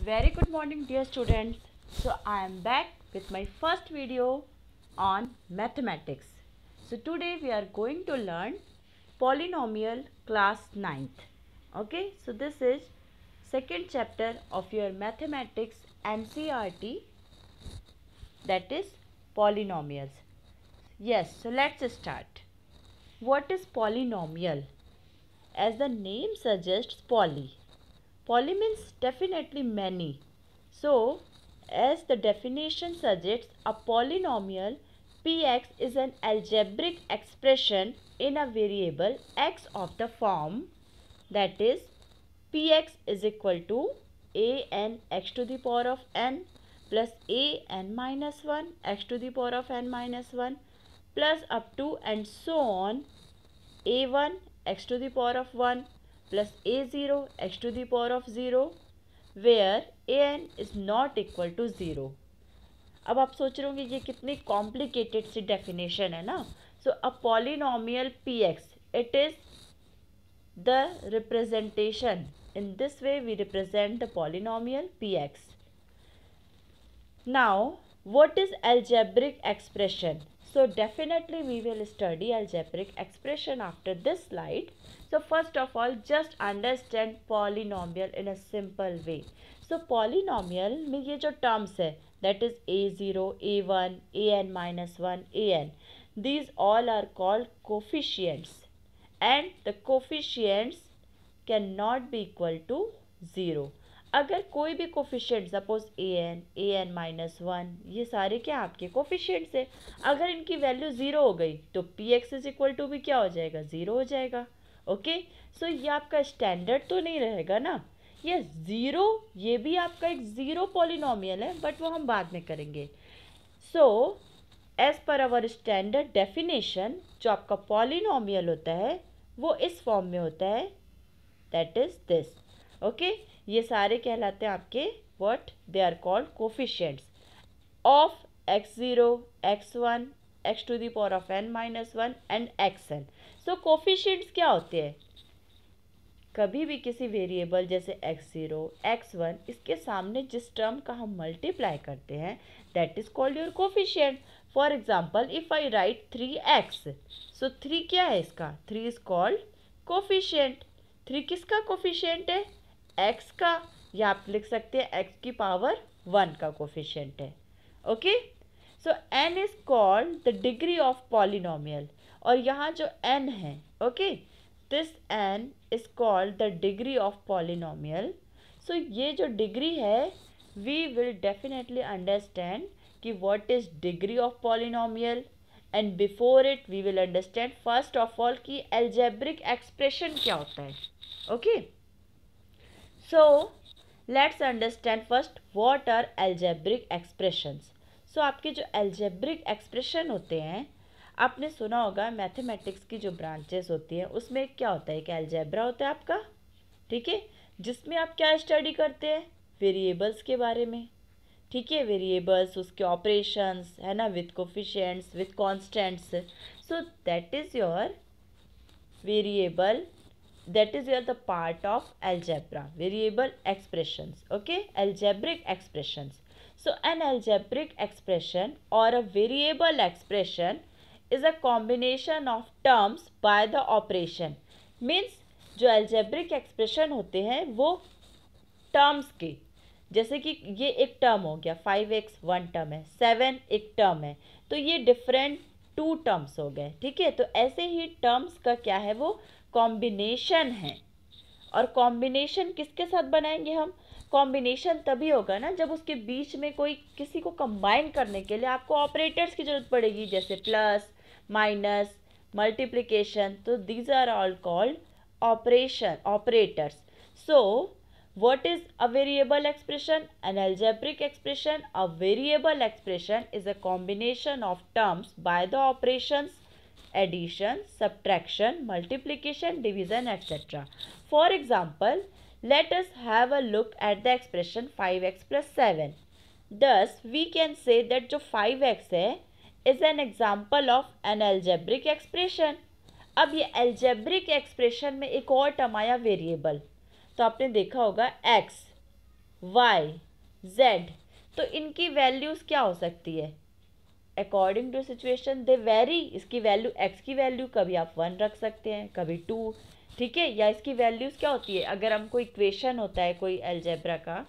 Very good morning dear students. So I am back with my first video on mathematics. So today we are going to learn polynomial class 9th. Okay, so this is second chapter of your mathematics NCERT, that is polynomials. Yes, so let's start. What is polynomial? As the name suggests, Poly means definitely many. So, as the definition suggests, a polynomial px is an algebraic expression in a variable x of the form, that is px is equal to a n x to the power of n plus a n minus 1 x to the power of n minus 1 plus up to and so on a1 x to the power of 1 plus a0 x to the power of 0 where an is not equal to 0. अब आप सोच रहे होंगे ये कितनी complicated सी definition है ना. So a polynomial P X, it is the representation. In this way we represent the polynomial P X. Now what is algebraic expression? So definitely we will study algebraic expression after this slide. So first of all, just understand polynomial in a simple way. So polynomial में ये जो terms है, that is a0, a1, an minus 1, an, these all are called coefficients, and the coefficients cannot be equal to 0. अगर कोई भी coefficient, suppose A N minus 1, ये सारे क्या आपके कोफिशिएंट्स है. अगर इनकी वैल्यू 0 हो गई तो p x is equal to भी क्या हो जाएगा, 0 हो जाएगा. ओके, सो ये आपका स्टैंडर्ड तो नहीं रहेगा ना. ये 0, ये भी आपका एक 0 पॉलिनोमियल है, बट वो हम बाद में करेंगे. So as per our standard definition, जो आपका पॉलिनोमियल होता है वो इस फॉर्म में होता है, दैट इज दिस. ओके, ये सारे कहलाते हैं आपके what they are called coefficients of x0, x1, x to the power of n minus 1 and xn. So coefficients क्या होते हैं? कभी भी किसी वेरिएबल जैसे x0, x1, इसके सामने जिस टर्म का हम मल्टीप्लाई करते हैं, that is called your coefficient. For example, if I write 3x, सो 3 क्या है इसका? 3 इज कॉल्ड कोफिशिएंट. 3 किसका कोफिशिएंट है? x का, या आप लिख सकते हैं x की पावर 1 का कोफिशिएंट है. Okay, so n is called the degree of polynomial. और यहाँ जो n है, okay, this n is called the degree of polynomial. So ये जो डिग्री है, वी विल डेफिनेटली अंडरस्टैंड कि what is degree of polynomial, and before it we will understand first of all कि algebraic expression क्या होता है. Okay, so let's understand first what are algebraic expressions. so आपके जो algebraic expression होते हैं, आपने सुना होगा मैथमेटिक्स की जो ब्रांचेस होती हैं उसमें क्या होता है कि अलजेब्रा होता है आपका, ठीक है, जिसमें आप क्या स्टडी करते हैं? वेरिएबल्स के बारे में. ठीक है, वेरिएबल्स, उसके ऑपरेशंस है ना, with coefficients, with constants. So that is your variable, that is the part of algebra, variable expressions. Okay, algebraic expressions. So an algebraic expression or a variable expression is a combination of terms by the operation. means जो algebraic expression होते हैं वो terms के, जैसे कि ये एक term हो गया, 5x 1 टर्म है, 7 एक टर्म है, तो ये डिफरेंट 2 टर्म्स हो गए. ठीक है, तो ऐसे ही टर्म्स का क्या है, वो कॉम्बिनेशन है. और कॉम्बिनेशन किसके साथ बनाएंगे हम? कॉम्बिनेशन तभी होगा ना जब उसके बीच में कोई, किसी को कंबाइन करने के लिए आपको ऑपरेटर्स की जरूरत पड़ेगी, जैसे प्लस, माइनस, मल्टीप्लिकेशन. तो these are all called operators. So what is a variable expression? An algebraic expression. A variable expression is a combination of terms by the operations addition, subtraction, multiplication, division, etc. For example, let us have a look at the expression 5x plus 7. Thus, we can say that जो 5x है is an example of an algebraic expression. अब ये algebraic expression में एक और term आया variable. तो आपने देखा होगा x, y, z, तो इनकी वैल्यूज़ क्या हो सकती है? According to situation they vary. इसकी वैल्यू x की वैल्यू कभी आप 1 रख सकते हैं, कभी 2, ठीक है। या इसकी वैल्यूज़ क्या होती है, अगर हमको इक्वेशन होता है कोई अलजेब्रा का,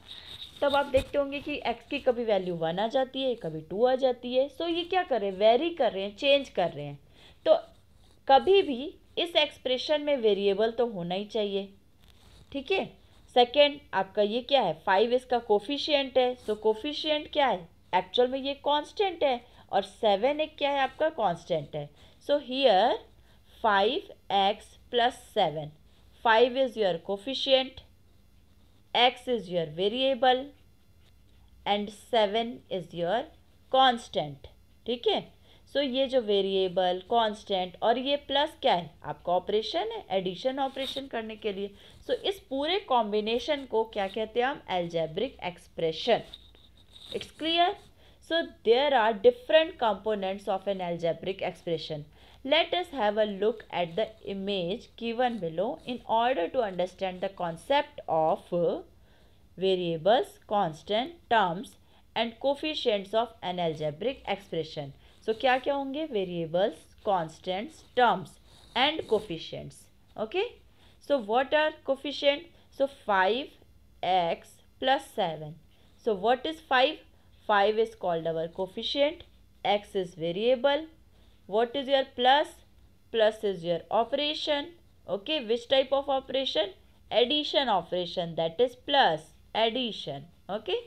तब आप देखते होंगे कि x की कभी वैल्यू 1 आ जाती है, कभी 2 आ जाती है। सो ये क्या कर रहे हैं, वेरी कर रहे हैं, चेंज कर रहे हैं। तो कभी भी इस एक्सप्रेशन में वेरिएबल तो होना ही चाहिए, ठीक है। सेकेंड आपका ये क्या है, 5 इसका कोफिशिएंट है। सो कोफिशिएंट क्या है, एक्चुअल में ये कांस्टेंट है, और 7 एक क्या है आपका कांस्टेंट है। So here 5x plus 7, 5 is your coefficient, x is your variable and 7 is your constant, ठीक है। सो ये जो वेरिएबल, कांस्टेंट और ये प्लस क्या है, आपका ऑपरेशन है, एडिशन ऑपरेशन करने के लिए। सो इस पूरे कॉम्बिनेशन को क्या कहते हैं हम, algebraic expression. It's clear. So there are different components of an algebraic expression. Let us have a look at the image given below in order to understand the concept of variables, constant, terms and coefficients of an algebraic expression. So क्या क्या होंगे, variables, constants, terms and coefficients. Okay. So what are coefficients? So 5x plus 7. So what is 5? 5 is called our coefficient, x is variable. What is your plus? Plus is your operation. Okay, which type of operation? Addition operation, that is plus, addition. Okay.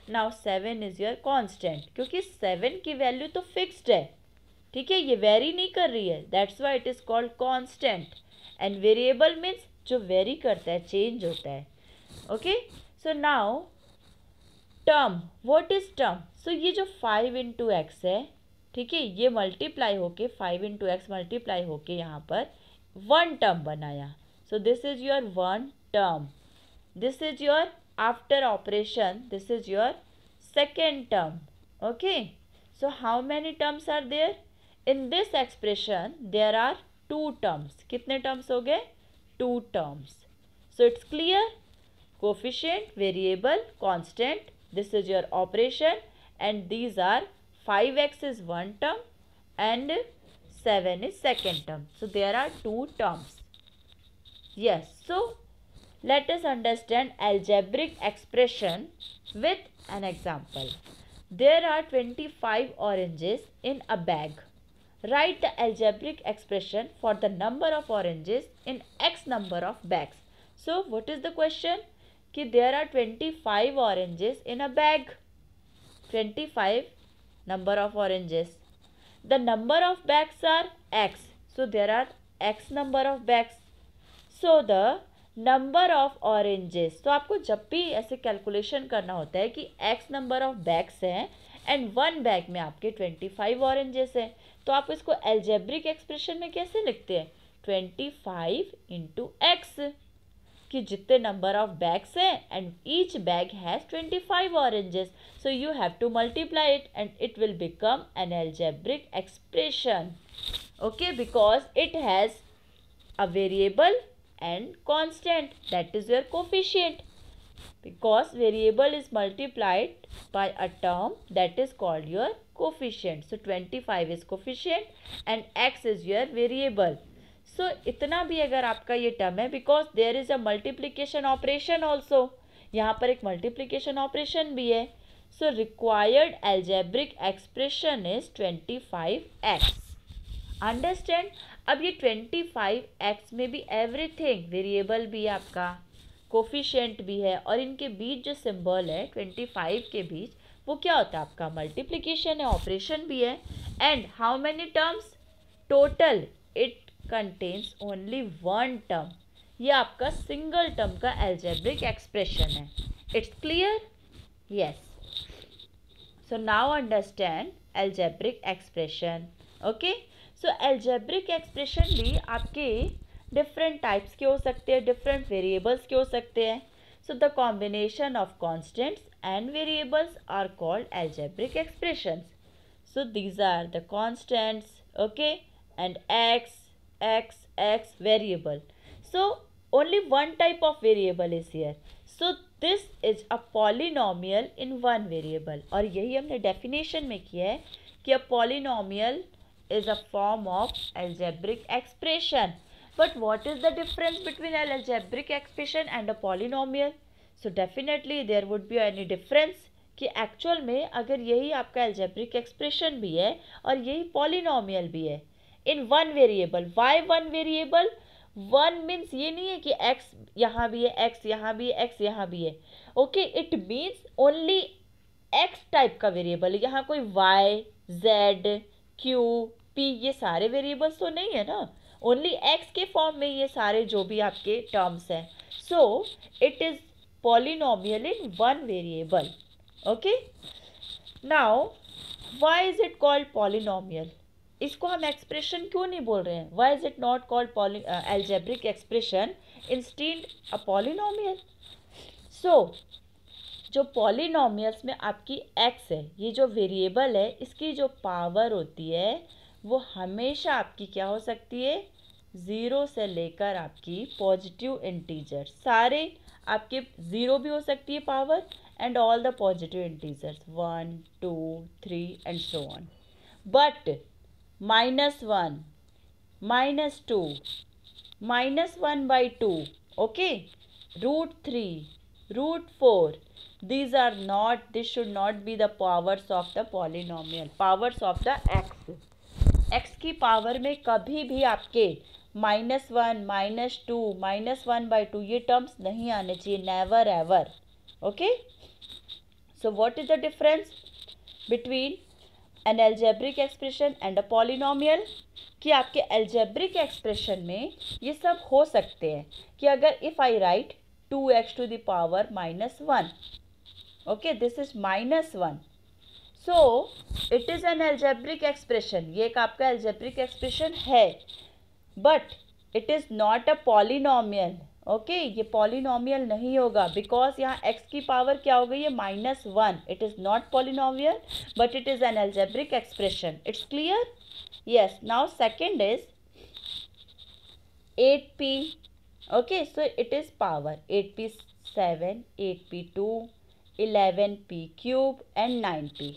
Now 7 is your constant, क्योंकि 7 की value तो fixed है, ठीक है, ये very नहीं कर रही है, that's why it is called constant. And variable means जो वेरी करता है, चेंज होता है। Okay. So now term, what is term? So ये जो 5 इंटू एक्स है, ठीक है, ये मल्टीप्लाई होके 5 इंटू एक्स मल्टीप्लाई होके यहाँ पर 1 टर्म बनाया। So this is your 1 term, this is your after operation, this is your second term. Okay. So how many terms are there in this expression? There are 2 terms. कितने terms हो गए? 2 terms. So it's clear. Coefficient, variable, constant, this is your operation, and these are 5x is 1 term and 7 is second term. So there are 2 terms. Yes. So let us understand algebraic expression with an example. There are 25 oranges in a bag. Write the algebraic expression for the number of oranges in x number of bags. So what is the question? कि there are 25 oranges in a bag. 25 number of oranges. The number of bags are x. So there are x number of bags. So the number of oranges. तो आपको जब भी ऐसे calculation करना होता है कि x number of bags हैं and 1 bag में आपके 25 oranges हैं, तो आप इसको algebraic expression में कैसे लिखते हैं? 25 into x, कि जितने नंबर ऑफ बैग्स हैं and each bag has 25 oranges, so you have to multiply it and it will become an algebraic expression. Okay, because it has a variable and constant, that is your coefficient, because variable is multiplied by a term that is called your coefficient. So 25 is coefficient and x is your variable. So इतना भी अगर आपका ये term है, because there is a multiplication operation also, यहाँ पर एक multiplication operation भी है. So required algebraic expression is 25x. Understand. अब ये 25x में भी एवरीथिंग, वेरिएबल भी है आपका, कोफिशिएंट भी है, और इनके बीच जो सिंबल है 25 के बीच वो क्या होता है आपका? मल्टीप्लिकेशन है, ऑपरेशन भी है. And how many terms total? It contains only 1 term. ये आपका सिंगल टर्म का अलजेब्रिक एक्सप्रेशन है. It's clear? Yes. So now understand algebraic expression. Okay. So algebraic expression भी आपके डिफरेंट टाइप्स के हो सकते हैं, डिफरेंट वेरिएबल्स के हो सकते हैं. So the combination of constants and variables are called algebraic expressions. So these are the constants, okay, and x variable. So only one type of variable is here. So this is a polynomial in one variable, और यही हमने definition में किया है कि a polynomial is a form of algebraic expression. But what is the difference between an algebraic expression and a polynomial? So definitely there would be any difference कि actual में अगर यही आपका algebraic expression भी है और यही polynomial भी है in one variable. Why one variable? One means ये नहीं है कि x यहाँ भी है, x यहाँ भी है, x यहाँ भी है. Okay, it means only x type का वेरिएबल है. यहाँ कोई y, z, q, p ये सारे वेरिएबल्स तो नहीं है ना. ओनली x के फॉर्म में ये सारे जो भी आपके टर्म्स हैं. So it is polynomial in one variable. Okay, now why is it called polynomial? इसको हम एक्सप्रेशन क्यों नहीं बोल रहे हैं? Why is it not called algebraic expression instead a polynomial? So जो पॉलिनोमियल्स में आपकी x है, ये जो वेरिएबल है, इसकी जो पावर होती है वो हमेशा आपकी क्या हो सकती है? 0 से लेकर आपकी पॉजिटिव इंटीजर, सारे आपके 0 भी हो सकती है power, and all the positive integers 1, 2, 3 and so on. But -1, -2, -1/2, okay, √3, √4, these are not, this should not be the powers of the polynomial, powers of the x की पावर में कभी भी आपके -1, -2, -1/2 ये टर्म्स नहीं आने चाहिए, never ever. Okay, so what is the difference between an algebraic expression and a polynomial? कि आपके algebraic एक्सप्रेशन में ये सब हो सकते हैं कि अगर if I right 2x⁻⁻1, okay, this is -1, so it is an algebraic expression. ये एक आपका algebraic एक्सप्रेशन है, but it is not a polynomial. Okay, ये पॉलिनोमियल नहीं होगा बिकॉज यहाँ x की पावर क्या हो गई है? -1. It is not polynomial but it is an algebraic expression. It's clear? yes. now second is 8p. okay, so it is power 8p7, 8p2, 11p cube and 9p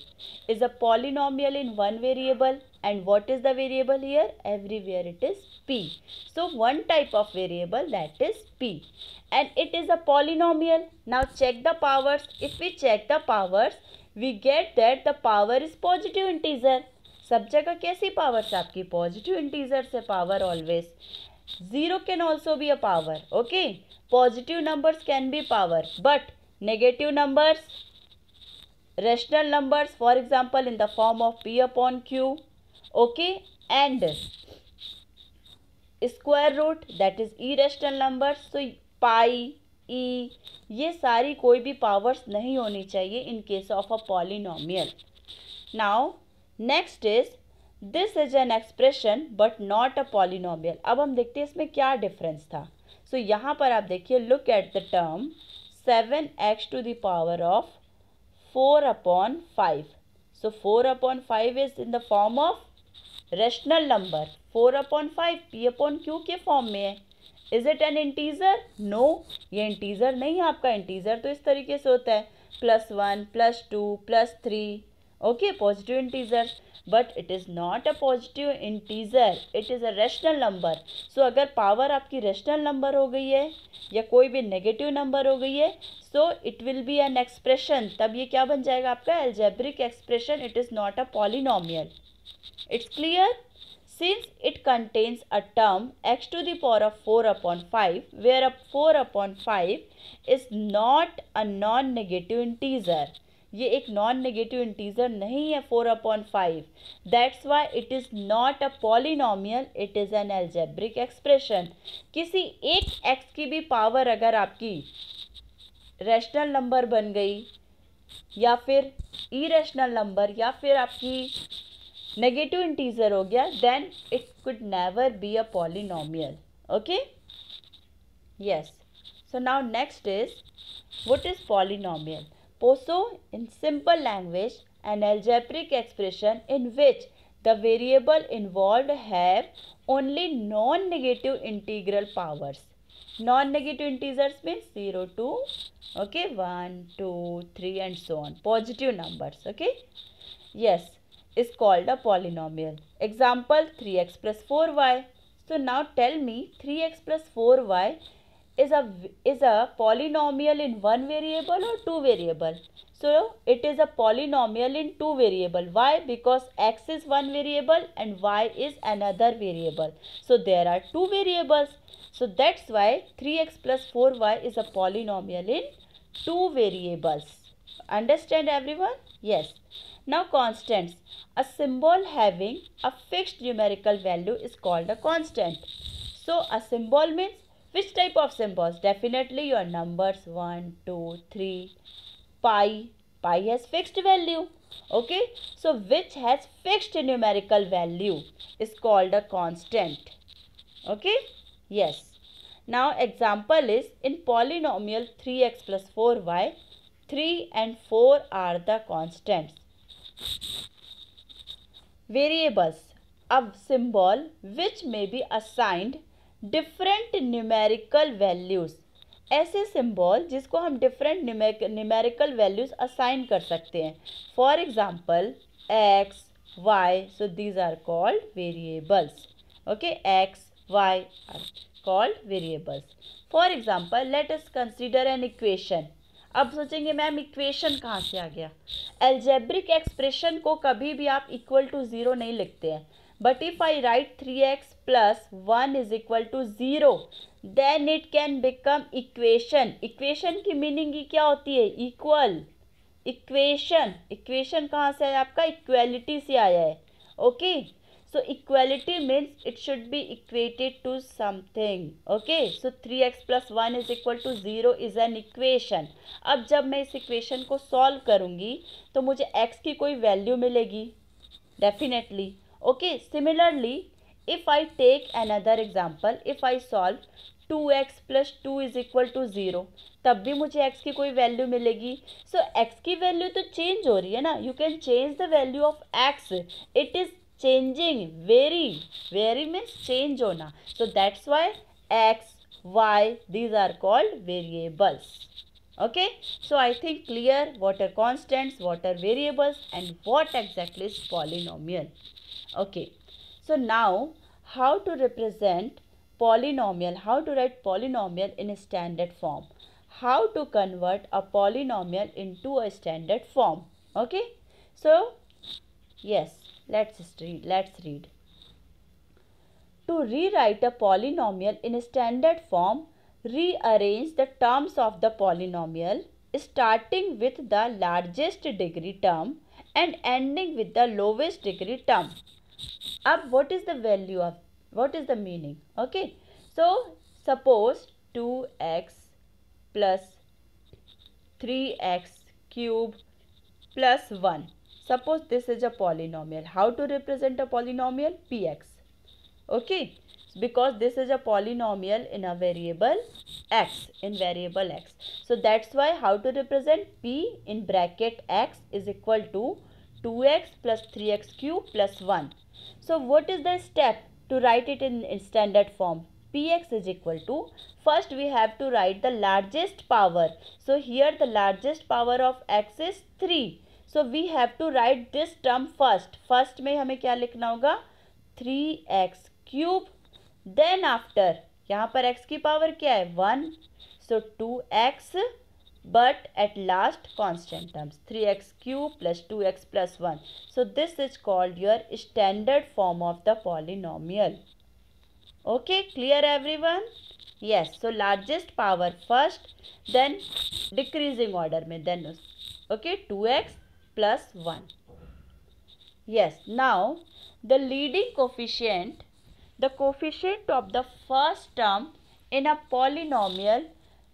is a polynomial in one variable. And what is the variable here? Everywhere it is p. So one type of variable, that is p, and it is a polynomial. Now check the powers. If we check the powers, we get that the power is positive integer. सब जगह कैसी power से आपकी? Positive integer से power always. 0 can also be a power. Okay, positive numbers can be power, but negative numbers, rational numbers, for example in the form of p/q, okay, and square root, that is irrational numbers. so pi, e, ये सारी कोई भी powers नहीं होनी चाहिए in case of a polynomial. now next is this is an expression but not a polynomial. अब हम देखते हैं इसमें क्या डिफरेंस था. so यहाँ पर आप देखिए, look at the term 7x⁻⁴ 4/5. so 4/5 is in the form of rational number. 4/5 p/q के फॉर्म में है. Is it an integer? No, ये इंटीजर नहीं है आपका. इंटीजर तो इस तरीके से होता है +1, +2, +3, okay, positive integer. But it is not a positive integer, it is a rational number. So अगर पावर आपकी रैशनल नंबर हो गई है या कोई भी नेगेटिव नंबर हो गई है, so it will be an expression. तब ये क्या बन जाएगा आपका? algebraic expression. It is not a polynomial. It's clear? Since it contains a term x⁴/5 where a 4/5 is not a non-negative integer. ये एक नॉन नेगेटिव इंटीजर नहीं है 4/5. That's why it is not a polynomial, it is an algebraic expression. किसी एक x की भी power अगर आपकी रैशनल नंबर बन गई या फिर इरेशनल नंबर या फिर आपकी नेगेटिव इंटीजर हो गया, then it could never be a polynomial. Okay, yes. So now next is what is polynomial. So in simple language, an algebraic expression in which the variable involved have only non-negative integral powers. Non-negative integers means 0 to, okay, 1, 2, 3 and so on. Positive numbers, okay. Yes, is called a polynomial. Example 3x plus 4y. So now tell me 3x plus 4y is a polynomial in one variable or two variable? So it is a polynomial in two variable. Why? Because x is one variable and y is another variable. So there are two variables. So that's why 3x plus 4y is a polynomial in two variables. Understand everyone? Yes. Now constants. A symbol having a fixed numerical value is called a constant. So a symbol means which type of symbols? Definitely your numbers 1, 2, 3, pi. Pi has fixed value. Okay. So which has fixed numerical value is called a constant. Okay. Yes. Now example is in polynomial 3x plus 4y, 3 and 4 are the constants. Variables. A symbol which may be assigned different numerical values. ऐसे symbol जिसको हम different numerical values assign कर सकते हैं. For example x y. So these are called variables. Okay, x y are called variables. For example let us consider an equation. अब सोचेंगे ma'am equation कहाँ से आ गया. एल्जेब्रिक एक्सप्रेशन को कभी भी आप इक्वल टू ज़ीरो नहीं लिखते हैं. But if I write 3x plus 1 is equal to 0, then it can become equation. Equation की मीनिंग ही क्या होती है? इक्वल. इक्वेशन. इक्वेशन कहाँ से आया आपका? इक्वेलिटी से आया है. Okay, so equality means it should be equated to something. Okay, so 3x plus 1 is equal to 0 is an equation. अब जब मैं इस इक्वेशन को सॉल्व करूँगी तो मुझे x की कोई वैल्यू मिलेगी definitely. Okay, similarly if I take another example, if I solve 2x plus 2 is equal to 0, तब भी मुझे x की कोई वैल्यू मिलेगी. So x की वैल्यू तो चेंज हो रही है ना. You can change the value of x. It is changing. Vary means change होना. So that's why x, y, these are called variables. Okay, so I think clear what are constants, what are variables and what exactly is polynomial. Okay, so now how to represent polynomial, how to write polynomial in a standard form, how to convert a polynomial into a standard form. Okay, so yes, let's read. To rewrite a polynomial in a standard form, rearrange the terms of the polynomial starting with the largest degree term and ending with the lowest degree term. अब what is the value of, what is the meaning? Okay, so suppose 2x plus 3x cube plus 1. Suppose this is a polynomial. How to represent a polynomial? Px. Okay, because this is a polynomial in a variable x, in variable x. So that's why how to represent p in bracket x is equal to 2x plus 3x cube plus 1. So what is the step to write it in standard form? Px is equal to, first we have to write the largest power. So here the largest power of x is 3. So we have to write this term first. First में हमें क्या लिखना होगा? 3x cube. Then after, यहाँ पर x की power क्या है? 1. So 2x, but at last constant terms 3x cube plus 2x plus 1. So this is called your standard form of the polynomial. Okay, clear everyone? Yes, so largest power first, then decreasing order में, then okay, 2x plus 1. Yes, now the leading coefficient, the coefficient of the first term in a polynomial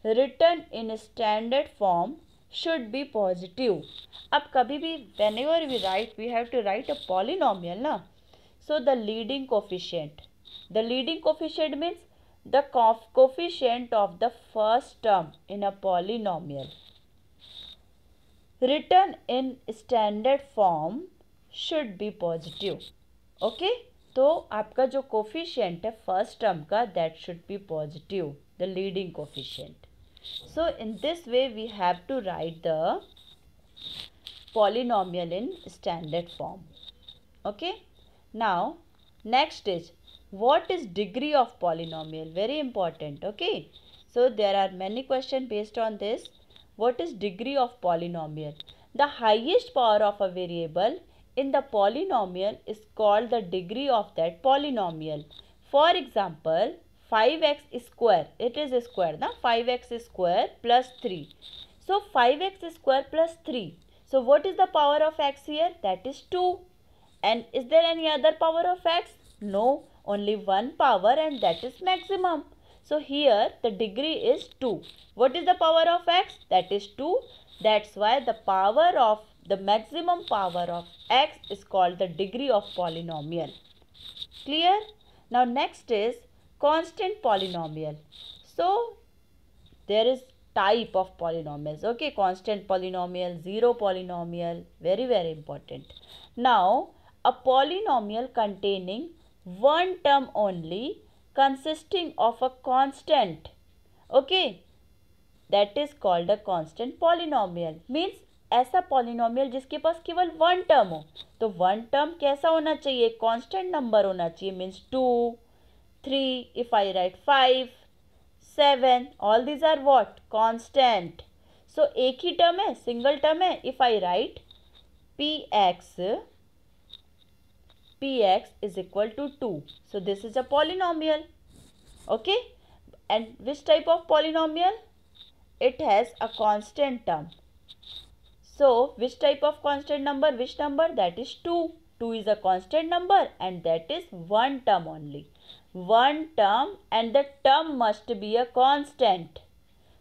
written in standard form should be positive. अब कभी भी whenever we write, we have to write a polynomial ना. So the leading coefficient means the coefficient of the first term in a polynomial written in standard form should be positive. Okay, तो आपका जो coefficient है first term का that should be positive, the leading coefficient. So in this way we have to write the polynomial in standard form. Okay. Now next is what is degree of polynomial? Very important. Okay. So there are many questions based on this. What is degree of polynomial? The highest power of a variable in the polynomial is called the degree of that polynomial. For example, 5x square, it is a square, na? 5x square plus 3. So 5x square plus 3. So what is the power of x here? That is 2. And is there any other power of x? No, only one power, and that is maximum. So here the degree is 2. What is the power of x? That is 2. That's why the power of the maximum power of x is called the degree of polynomial. Clear? Now next is constant polynomial. So there is type of polynomials. Okay, constant polynomial, zero polynomial, very very important. Now a polynomial containing one term only consisting of a constant, okay, that is called a constant polynomial. Means ऐसा polynomial जिसके पास केवल one term हो. तो one term कैसा होना चाहिए? constant number होना चाहिए. means 2, 3, if I write 5, 7, all these are what? constant. So एक ही term है, single term है. if I write px is equal to 2. So this is a polynomial. Okay. And which type of polynomial? It has a constant term. So which type of constant number? Which number? That is 2. 2 is a constant number and that is one term only. One term, and the term must be a constant.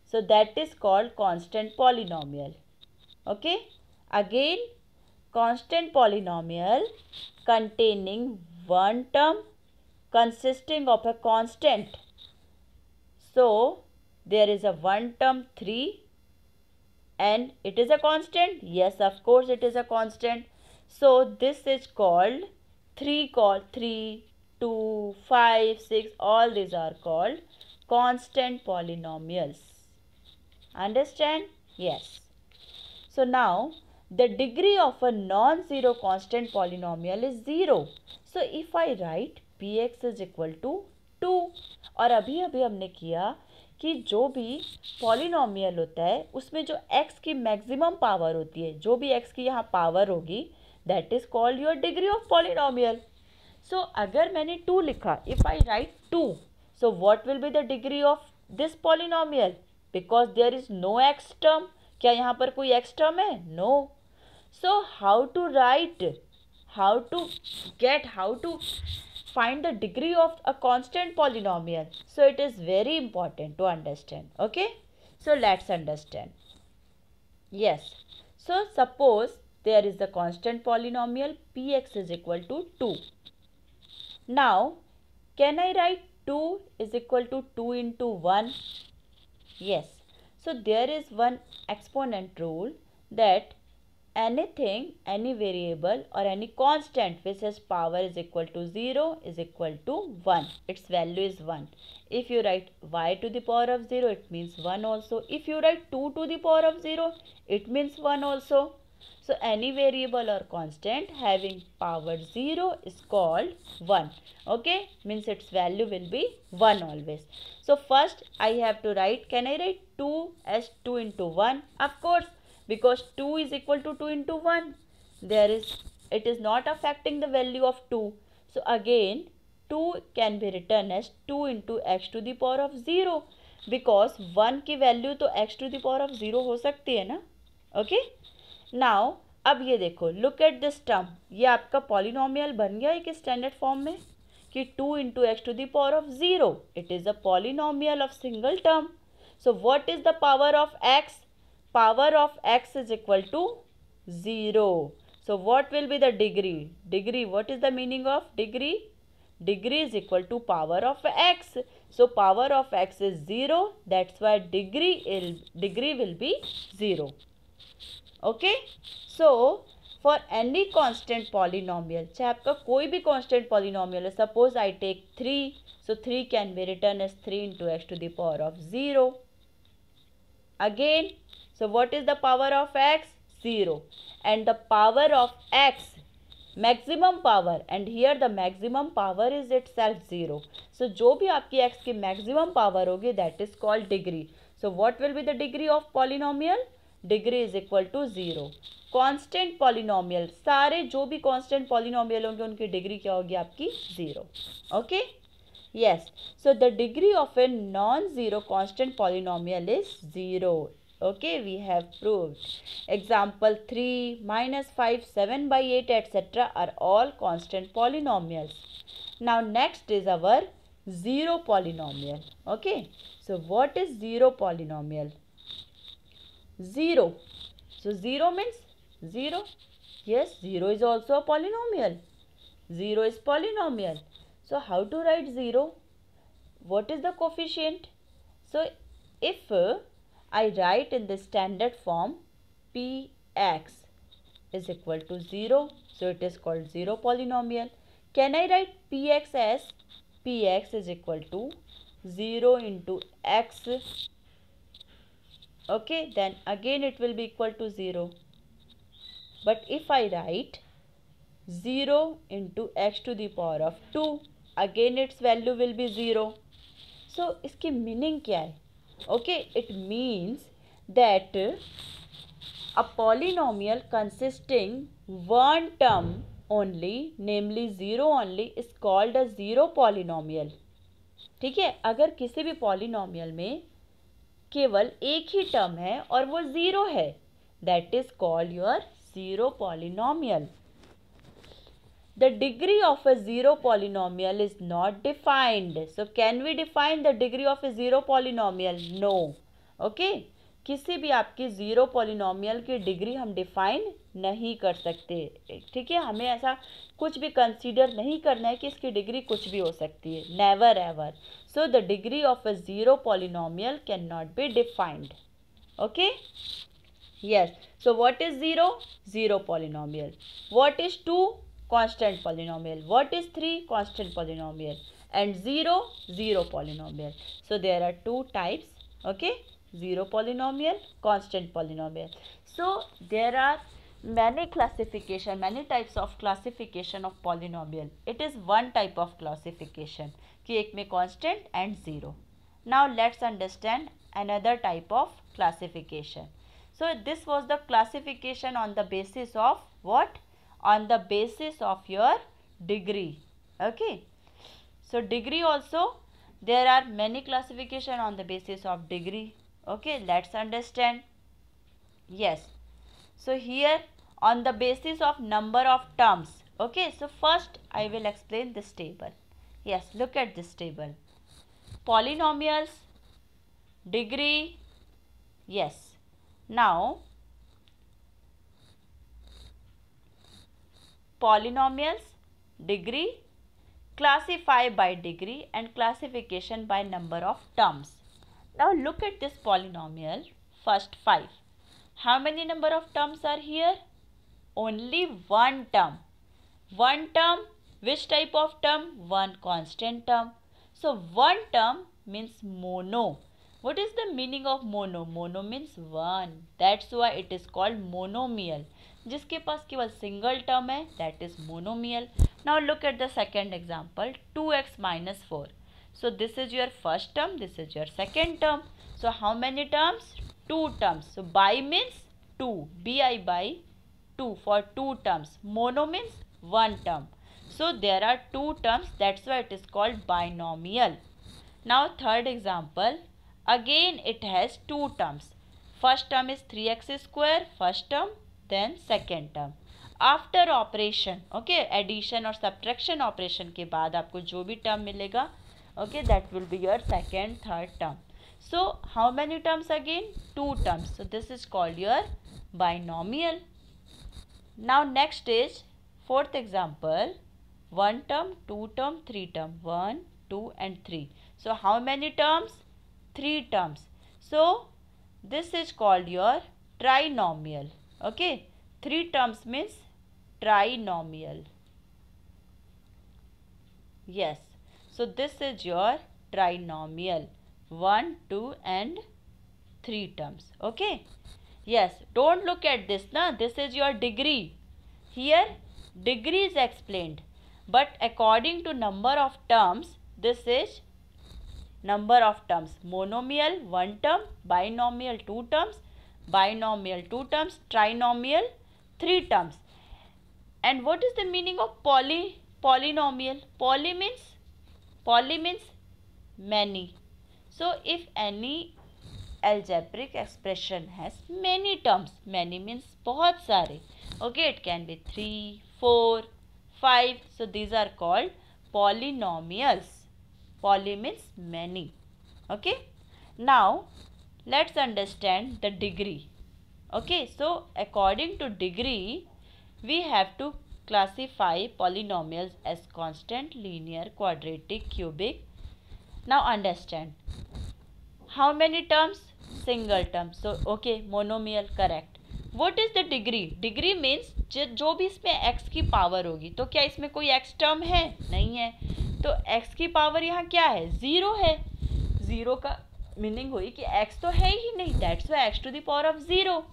So that is called constant polynomial. Okay. Again, constant polynomial containing one term consisting of a constant. So there is a one term 3 and it is a constant. Yes, of course it is a constant. So this is called 3, 2, 5, 6, all these are called constant polynomials. Understand? Yes. So now the degree of a non-zero constant polynomial is 0. So if I write px is equal to 2, और अभी हमने किया कि जो भी polynomial होता है उसमें जो x की मैक्सिमम पावर होती है, जो भी x की यहाँ पावर होगी, that is called your degree of polynomial. So अगर मैंने 2 लिखा, if I write 2, so what will be the degree of this polynomial? Because there is no x term. क्या यहाँ पर कोई x टर्म है? No. So how to write, how to find the degree of a constant polynomial? So it is very important to understand. Okay, so let's understand. Yes, so suppose there is a constant polynomial px is equal to 2. Now can I write 2 is equal to 2 into 1? Yes. So there is one exponent rule that anything, any variable or any constant which has power is equal to 0 is equal to 1. Its value is 1. If you write y to the power of 0, it means 1 also. If you write 2 to the power of 0, it means 1 also. So any variable or constant having power 0 is called 1. Okay, means its value will be 1 always. So first I have to write, can I write 2 as 2 into 1? Of course, because 2 is equal to 2 into 1. It is not affecting the value of 2. So again 2 can be written as 2 into x to the power of 0. Because 1 की value तो x to the power of 0 हो सकती है ना. Okay. Now अब ये देखो, look at this term. ये आपका polynomial बन गया एक स्टैंडर्ड फॉर्म में कि 2 into x to the power of 0. It is a polynomial of single term. So what is the power of x? Power of x is equal to 0. So what will be the degree? Degree, what is the meaning of degree? Degree is equal to power of x. So power of x is 0. That's why degree will be 0. Okay. So for any constant polynomial, चाहे आपका कोई भी constant polynomial है, suppose I take 3, so 3 can be written as 3 into x to the power of 0. Again, so what is the power of x? 0. And the power of x, maximum power, and here the maximum power is itself 0. So जो भी आपकी x की maximum power होगी, that is called degree. So what will be the degree of polynomial? Degree is equal to 0. Constant polynomial, सारे जो भी constant polynomial होंगे उनकी degree क्या होगी आपकी? 0. Okay? Yes, so the degree of a non-zero constant polynomial is 0. Okay, we have proved. Example 3, minus 5, 7 by 8, etc. are all constant polynomials. Now next is our zero polynomial. Okay, so what is zero polynomial? Zero. So 0 means 0. Yes, 0 is also a polynomial. 0 is polynomial. So how to write 0? What is the coefficient? So if I write in the standard form px is equal to 0, so it is called 0 polynomial. Can I write px as px is equal to 0 into x? Okay, then again it will be equal to 0. But if I write 0 into x to the power of 2, again its value will be 0. So इसकी meaning क्या है? Okay, it means that a polynomial consisting one term only, namely 0 only, is called a zero polynomial. ठीक है, अगर किसी भी polynomial में केवल एक ही term है और वो 0 है, that is called your zero polynomial. The degree of a zero polynomial is not defined. So can we define the degree of a zero polynomial? No. Okay. किसी भी आपकी जीरो पॉलिनोमियल की डिग्री हम define नहीं कर सकते. ठीक है, हमें ऐसा कुछ भी कंसीडर नहीं करना है कि इसकी डिग्री कुछ भी हो सकती है. Never ever. So the degree of a zero polynomial can not be defined. Okay. Yes. So what is 0? Zero polynomial. What is 2? Constant polynomial. What is 3? Constant polynomial. And 0? Zero polynomial. So there are two types. Okay. Zero polynomial, constant polynomial. So there are many classification, many types of classification of polynomial. It is one type of classification कि एक में constant and zero. Now let's understand another type of classification. So this was the classification on the basis of what? On the basis of your degree. Okay. So degree also, there are many classification on the basis of degree. Okay, let's understand. Yes. So here on the basis of number of terms. Okay, so first I will explain this table. Yes, look at this table. Polynomials, degree. Yes. Now, polynomials, degree, classify by degree and classification by number of terms. Now look at this polynomial, first 5. How many number of terms are here? Only one term. One term, which type of term? One constant term. So one term means mono. What is the meaning of mono? Mono means one. That's why it is called monomial. जिसके पास केवल single term है, that is monomial. Now look at the second example, 2x minus 4. So this is your first term, this is your second term. So how many terms? 2 terms. So bi means 2, bi by 2 for 2 terms. Mono means 1 term. So there are 2 terms, that's why it is called binomial. Now third example, again it has 2 terms. First term is 3x square, first term, then second term. After operation, okay, addition और subtraction operation के बाद आपको जो भी term मिलेगा, okay, that will be your second, third term. So how many terms again? 2 terms. So this is called your binomial. Now next is fourth example, 1 term, 2 term, 3 term. 1, 2 and 3. So how many terms? 3 terms. So this is called your trinomial. Okay, 3 terms means trinomial. Yes, so this is your trinomial. 1, 2 and 3 terms. Okay. Yes, don't look at this na. This is your degree. Here degree is explained, but according to number of terms, this is number of terms. Monomial 1 term, binomial 2 terms, binomial 2 terms, trinomial 3 terms. And what is the meaning of polynomial? Poly means many. So if any algebraic expression has many terms, many means बहुत सारे. Okay, it can be 3, 4, 5. So these are called polynomials. Poly means many. Okay. Now let's understand the degree. Okay, so according to degree, we have to classify polynomials as constant, linear, quadratic, cubic. Now understand. How many terms? Single term. So okay, monomial, correct. What is the degree? Degree means जो भी इसमें x की power होगी. तो क्या इसमें कोई x term है? नहीं है. तो x की पावर यहाँ क्या है? 0 है. 0 का मीनिंग हुई कि x तो है ही नहीं. That's why x to the power of 0.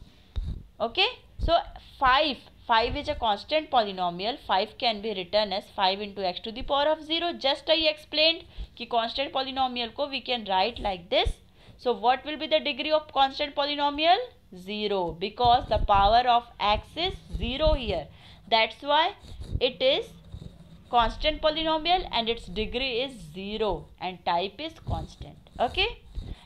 Okay. So 5 is a constant polynomial. 5 can be written as 5 into x to the power of 0. Just I explained कि constant polynomial को we can write like this. So what will be the degree of constant polynomial? 0, because the power of x is 0 here. That's why it is constant polynomial and its degree is 0 and type is constant. Okay.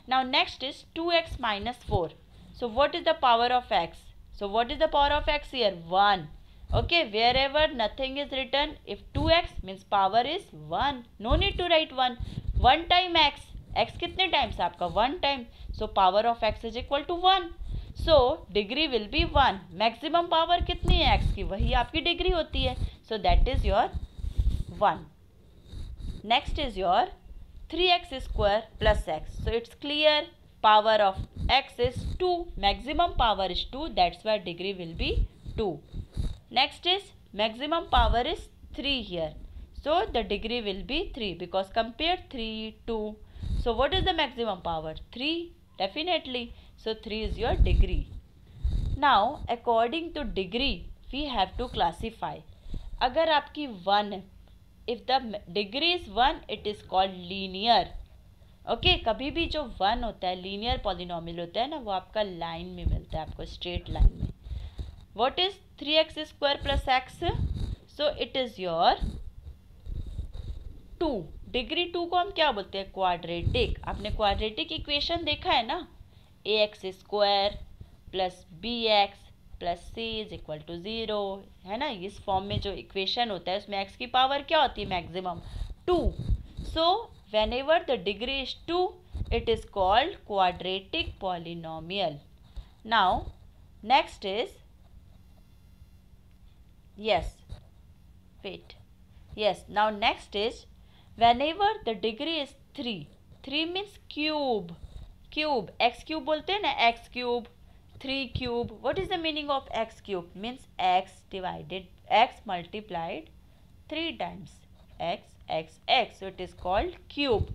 Now next is 2x minus 4. So what is the power of x? So what is the power of x here? 1. Okay, wherever nothing is written, if 2x means power is 1. No need to write 1. 1 time x. x कितने times आपका? 1 time. So power of x is equal to 1. So degree will be 1. Maximum power कितनी है x की? वही आपकी degree होती है. So that is your 1. Next is your 3x square plus x. So it's clear. Power of x is 2. Maximum power is 2. That's why degree will be 2. Next is maximum power is 3 here. So the degree will be 3 because compare 3, 2. So what is the maximum power? 3. Definitely. So 3 is your degree. Now according to degree we have to classify. अगर आपकी 1, if the degree is 1, it is called linear. Okay कभी भी जो 1 होता है linear polynomial होता है ना, वो आपका लाइन में मिलता है, आपको स्ट्रेट लाइन में. What is 3x square plus x? So it is your 2. Degree 2 को हम क्या बोलते हैं? क्वाड्रेटिक. आपने क्वाड्रेटिक इक्वेशन देखा है ना, ax square plus bx plus c is equal to 0, है ना. इस फॉर्म में जो इक्वेशन होता है उसमें x की पावर क्या होती है? Maximum 2. So whenever the degree is 2, it is called quadratic polynomial. Now next is, now next is whenever the degree is 3. 3 means cube. X cube बोलते हैं ना, x cube, 3 cube. What is the meaning of x cube? Means x multiplied 3 times. x. So it is called cube.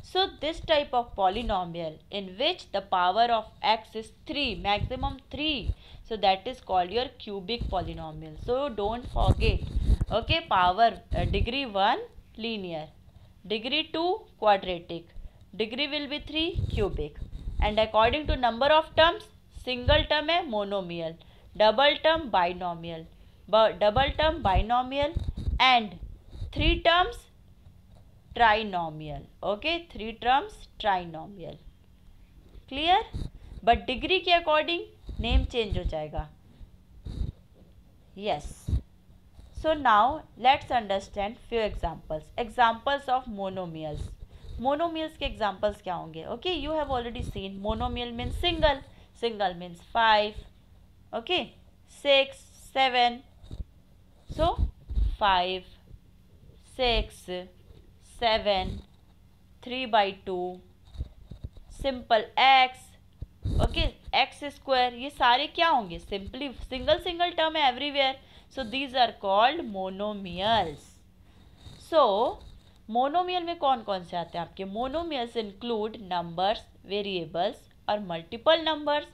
So this type of polynomial in which the power of x is 3, maximum 3. So that is called your cubic polynomial. So don't forget. Okay, power degree 1 linear, degree 2 quadratic, degree will be 3 cubic. And according to number of terms, single term है monomial, double term binomial, and 3 terms trinomial. Okay, 3 terms trinomial. Clear? But degree के according name change हो जाएगा. Yes. So now let's understand few examples. Examples of monomials. Monomials के examples क्या होंगे? Okay, you have already seen monomial means single. Single means 5. Okay, 6, 7. So 5, 6, 7, 3 by 2, simple x. Okay, x square. ये सारे क्या होंगे? Simply single term है everywhere. So these are called monomials. So monomial में कौन कौन से आते हैं आपके? मोनोमियल्स इंक्लूड नंबर्स, वेरिएबल्स और multiple numbers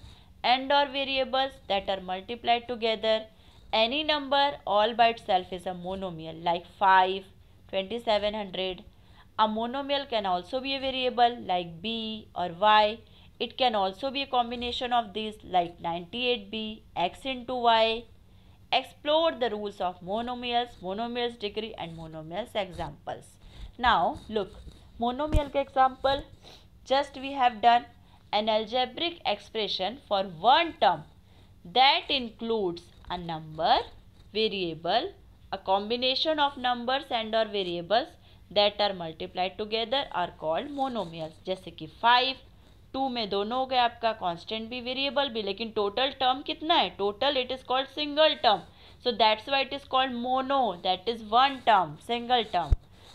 and or variables that are multiplied together. Any number all by itself is a monomial, like 5, 2700. A monomial can also be a variable like b or y. It can also be a combination of these like 98b, x into y. Explore the rules of monomials, monomials degree and monomials examples. Now look, monomial का example just we have done an algebraic expression for one term that includes a number, variable, a combination of numbers and or variables that are multiplied together are called monomials. जैसे कि 5, 2 में दोनों हो गए आपका, constant भी variable भी, लेकिन टोटल टर्म कितना है? Total it is called single term, so that's why it is called mono, that is one term, single term.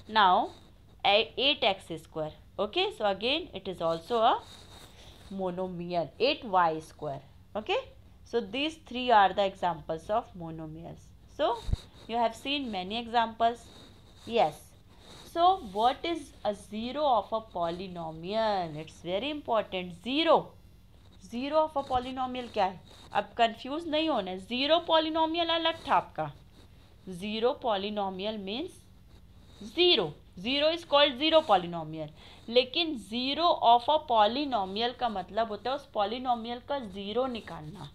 Now 8x square, okay, so again it is also a monomial, 8y square, okay. So these three are the examples of monomials. So you have seen many examples. Yes. So what is a zero of a polynomial? It's very important. Zero of a polynomial क्या है? अब confuse नहीं होना है. Zero polynomial अलग था आपका. Zero polynomial means zero. Zero is called zero polynomial. लेकिन जीरो ऑफ अ पॉलिनोमियल का मतलब होता है उस पॉलिनोमियल का जीरो निकालना.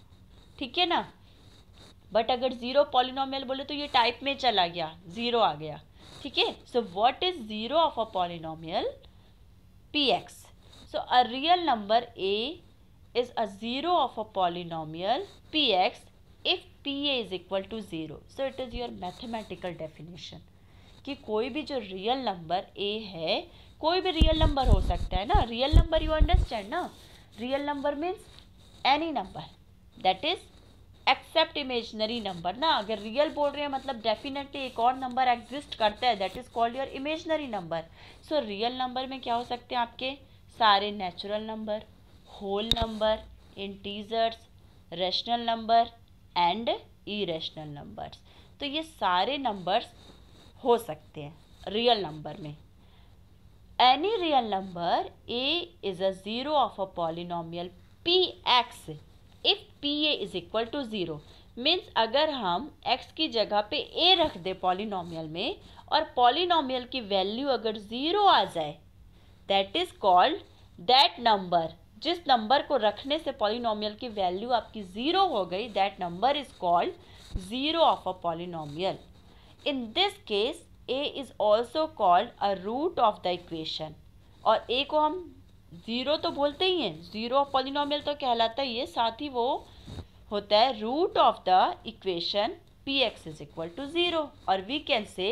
ठीक है ना? बट अगर जीरो पॉलिनोमियल बोले तो ये टाइप में चला गया, जीरो आ गया. ठीक है. सो what is zero of a polynomial? px. So a real number a is a zero of a polynomial px if pa is equal to 0. So it is your mathematical definition कि कोई भी जो real number a है, कोई भी real number हो सकता है ना. रियल नंबर यू अंडरस्टैंड ना? Real number means any number that is except imaginary number ना. अगर रियल बोल रहे हैं मतलब डेफिनेटली एक और नंबर एग्जिस्ट करता है, that is called your imaginary number. So real number में क्या हो सकते हैं आपके? सारे natural number, whole number, integers, rational number and irrational numbers. तो ये सारे नंबर्स हो सकते हैं रियल नंबर में. Any real number a is a zero of a polynomial px if pa is equal to 0. Means अगर हम x की जगह पे a रख दे पॉलिनोमियल में और पॉलिनोमियल की वैल्यू अगर 0 आ जाए, that is called that number. जिस नंबर को रखने से पॉलिनोमियल की वैल्यू आपकी 0 हो गई, that number is called zero of a polynomial. In this case a is also called a root of the equation. और a को हम जीरो तो बोलते ही हैं, जीरो ऑफ पॉलिनोमियल तो कहलाता ही है, साथ ही वो होता है root of the equation px is equal to 0. और we can say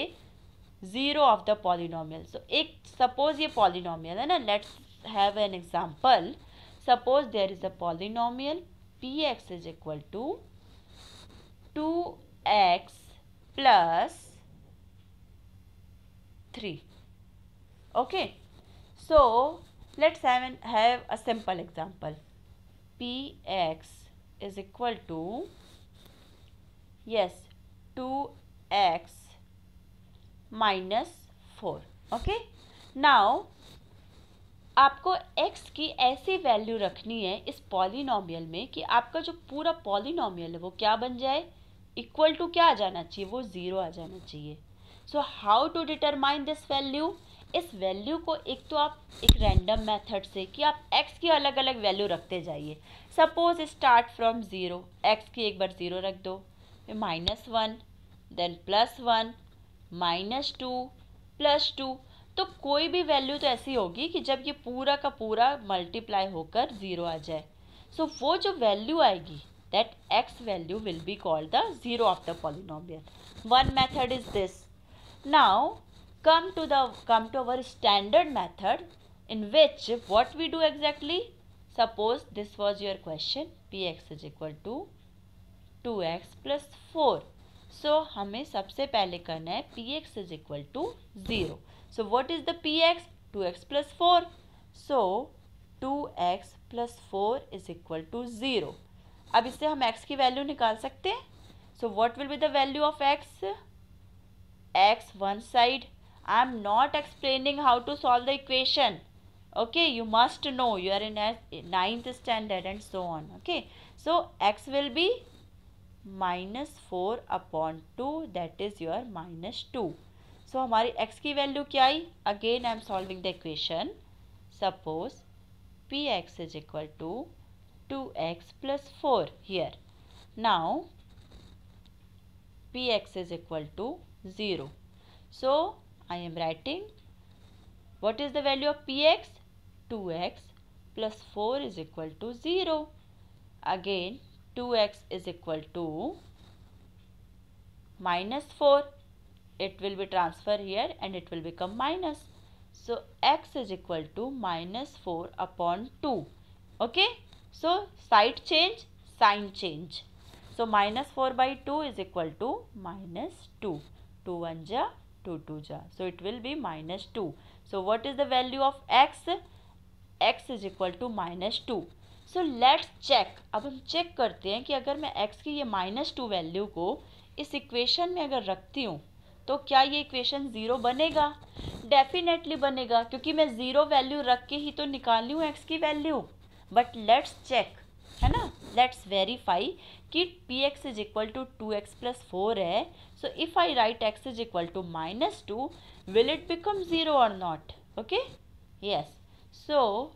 zero of the polynomial. So एक सपोज ये पॉलिनोमियल है ना, let's have an example. Suppose there is a polynomial px is equal to 2x plus 3. Okay. So let's have a simple example. Px is equal to, yes, 2x minus 4. Okay. Now आपको x की ऐसी value रखनी है इस polynomial में कि आपका जो पूरा पॉलिनोमियल है वो क्या बन जाए? इक्वल टू क्या आ जाना चाहिए? वो 0 आ जाना चाहिए. So how to determine this value? इस वैल्यू को एक तो आप एक रैंडम मेथड से कि आप x की अलग अलग वैल्यू रखते जाइए. सपोज स्टार्ट फ्रॉम 0, x की एक बार 0 रख दो, फिर -1, देन +1, -2, +2. तो कोई भी वैल्यू तो ऐसी होगी कि जब ये पूरा का पूरा मल्टीप्लाई होकर 0 आ जाए. सो वो जो वैल्यू आएगी, that x value will be called the zero of the polynomial. One method is this. Now come to our standard method in which what we do exactly. Suppose this was your question, px is equal to 2x plus 4. So हमें सबसे पहले करना है px is equal to 0. So what is the px? 2x plus 4. So 2x plus 4 is equal to 0. अब इससे हम x की value निकाल सकते हैं. So what will be the value of x? X one side. I am not explaining how to solve the equation. Okay, you must know, you are in ninth standard and so on. Okay, so x will be minus 4 upon 2, that is your minus 2. So हमारी x की value क्या आई? Again I am solving the equation. Suppose px is equal to 2x plus 4 here. Now px is equal to 0. So I am writing, what is the value of px? 2x plus 4 is equal to 0. Again 2x is equal to minus 4. It will be transferred here and it will become minus. So x is equal to minus 4 upon 2. Okay. So side change, sign change. So minus 4 by 2 is equal to minus 2. 2 1 ja, 2 2 ja. So it will be minus 2. So what is the value of x? X is equal to minus 2. So let's check. अब हम check करते हैं कि अगर मैं x की ये minus 2 value को इस इक्वेशन में अगर रखती हूँ तो क्या ये इक्वेशन 0 बनेगा? डेफिनेटली बनेगा, क्योंकि मैं 0 वैल्यू रख के ही तो निकाली हूँ x की वैल्यू. बट लेट्स चेक, है ना, लेट्स वेरीफाई कि px is equal to 2x plus 4 है. So if I write x is equal to minus 2, will it become 0 or not? Okay, yes. So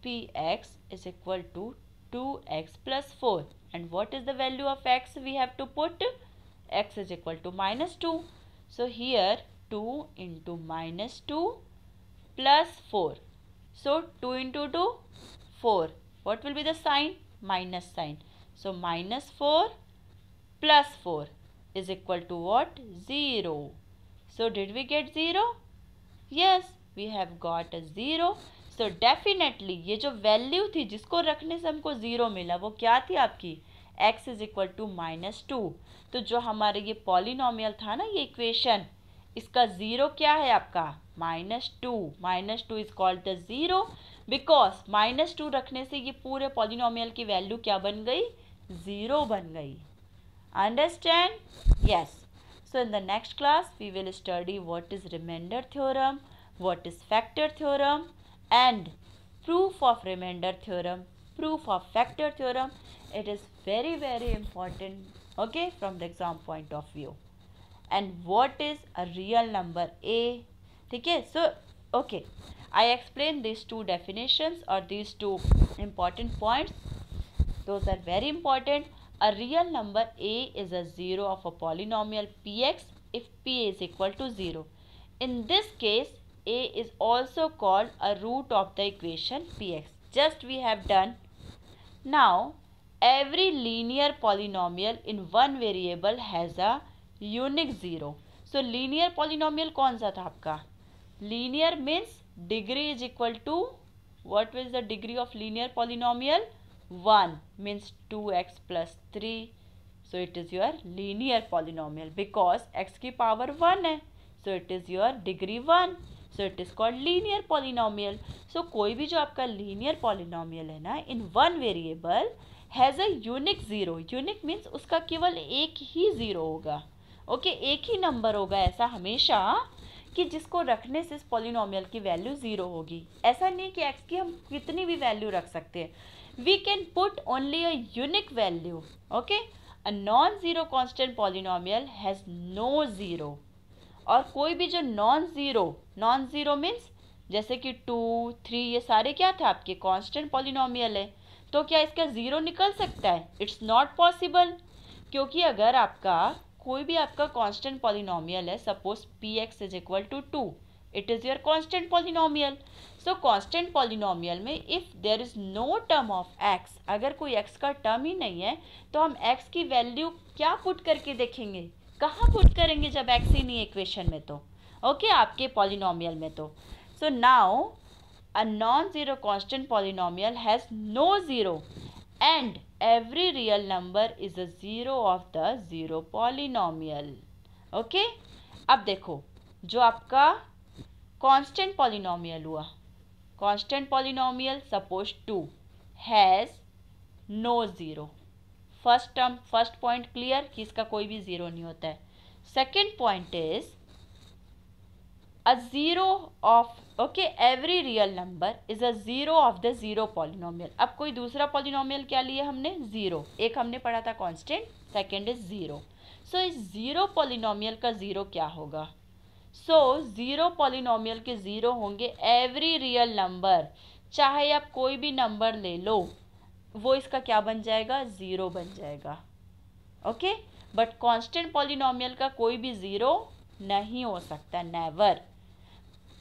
px is equal to 2x plus 4, and what is the value of x? We have to put x is equal to minus 2. So here 2 into minus 2 plus 4. So 2 into 2, 4. What will be the sign? Minus sign. So minus 4 plus 4 is equal to what? 0. So did we get 0? Yes, we have got a 0. So definitely ये जो value थी जिसको रखने से हमको 0 मिला वो क्या थी आपकी? x is equal to minus 2. तो जो हमारे ये पॉलिनोमियल था ना, ये इक्वेशन, इसका 0 क्या है आपका? minus 2. minus 2 is called the 0 because minus 2 रखने से ये पूरे पॉलिनोमियल की वैल्यू क्या बन गई? 0 बन गई. Understand? Yes. So in the next class we will study what is remainder theorem, what is factor theorem, and proof of remainder theorem, proof of factor theorem. It is very important, okay, from the exam point of view. And what is a real number A? Okay, so okay, I explained these two definitions or these two important points. Those are very important. A real number A is a 0 of a polynomial px if p is equal to 0. In this case, A is also called a root of the equation px. Just we have done. Now, every linear polynomial in one variable has a unique 0. So, linear polynomial कौन सा था आपका? Linear means degree is equal to, what is the degree of linear polynomial? 1 means 2x plus 3. So, it is your linear polynomial because x की power 1 है. So, it is your degree 1. So, it is called linear polynomial. So, कोई भी जो आपका linear polynomial है ना, in one variable has a unique 0. Unique means उसका केवल एक ही 0 होगा. ओके, एक ही नंबर होगा ऐसा हमेशा कि जिसको रखने से इस पॉलिनोमियल की वैल्यू 0 होगी. ऐसा नहीं कि x की हम कितनी भी वैल्यू रख सकते हैं. We can put only a unique value. Okay, a non-zero constant polynomial has no 0. और कोई भी जो नॉन ज़ीरो मीन्स जैसे कि 2, 3 ये सारे क्या थे आपके कांस्टेंट पॉलिनोमियल है, तो क्या इसका 0 निकल सकता है? इट्स नॉट पॉसिबल, क्योंकि अगर आपका कोई भी आपका कांस्टेंट पॉलिनोमियल है, suppose px is equal to 2, it is your constant polynomial. So constant polynomial में if there is no term of x, अगर कोई x का टर्म ही नहीं है तो हम x की वैल्यू क्या पुट करके देखेंगे? कहाँ पुट करेंगे जब x ही नहीं है इक्वेशन में? तो ओके, आपके पॉलिनोमियल में तो. So now a non zero constant polynomial has no 0 and every real number is a 0 of the 0 polynomial. Okay, अब देखो जो आपका कांस्टेंट पॉलिनोमियल हुआ, constant polynomial suppose 2 has no 0. First point clear कि इसका कोई भी जीरो नहीं होता है. Second point is a zero of every real number is a zero of the zero polynomial. अब कोई दूसरा पॉलिनोमियल क्या लिया हमने, जीरो. एक हमने पढ़ा था कांस्टेंट, सेकंड इज जीरो. सो इस जीरो पॉलिनोमियल का जीरो क्या होगा? सो जीरो पॉलिनोमियल के जीरो होंगे एवरी रियल नंबर. चाहे आप कोई भी नंबर ले लो, वो इसका क्या बन जाएगा, जीरो बन जाएगा. ओके, बट कांस्टेंट पॉलिनोमियल का कोई भी जीरो नहीं हो सकता, नेवर.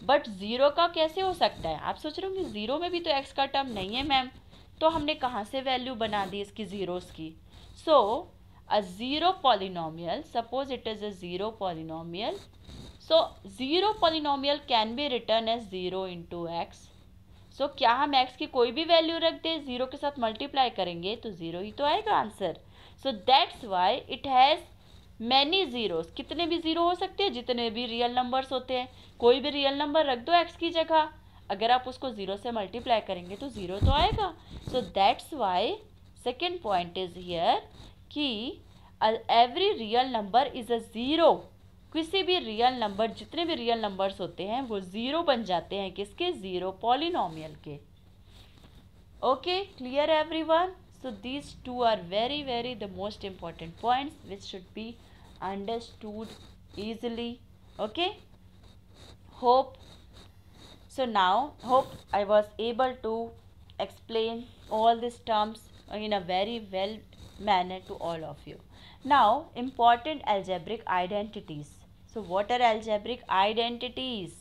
बट जीरो का कैसे हो सकता है? आप सोच रहे होंगे जीरो में भी तो एक्स का टर्म नहीं है मैम, तो हमने कहाँ से वैल्यू बना दी इसकी जीरोस की? So a zero polynomial, suppose it is a zero polynomial, so zero polynomial can be written as zero into X. So क्या हम एक्स की कोई भी वैल्यू रख दे, जीरो के साथ मल्टीप्लाई करेंगे तो जीरो ही तो आएगा answer. So that's why it has many zeros. कितने भी जीरो हो सकते हैं, जितने भी रियल नंबर्स होते हैं. कोई भी रियल नंबर रख दो एक्स की जगह, अगर आप उसको जीरो से मल्टीप्लाई करेंगे तो जीरो तो आएगा. So that's why second point is here कि every real number is a zero. किसी भी रियल नंबर, जितने भी रियल नंबर्स होते हैं वो जीरो बन जाते हैं. किसके? जीरो पॉलिनोमियल के. Okay, clear everyone? So these two are very the most important points which should be understood easily. Okay, hope I was able to explain all these terms in a very well manner to all of you. Now, important algebraic identities. So what are algebraic identities?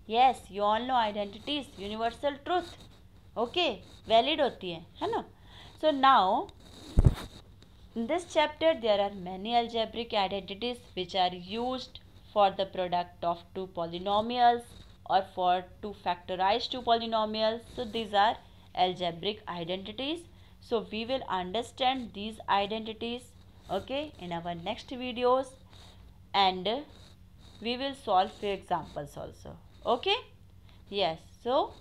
Yes, you all know identities, universal truth. Okay, valid होती है ना? So now, in this chapter, there are many algebraic identities which are used for the product of two polynomials or to factorize two polynomials. So these are algebraic identities. So we will understand these identities, okay, in our next videos, and we will solve few examples also. Okay? Yes. So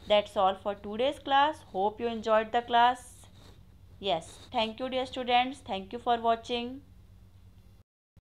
that's all for today's class. Hope you enjoyed the class. Yes, thank you dear students. Thank you for watching.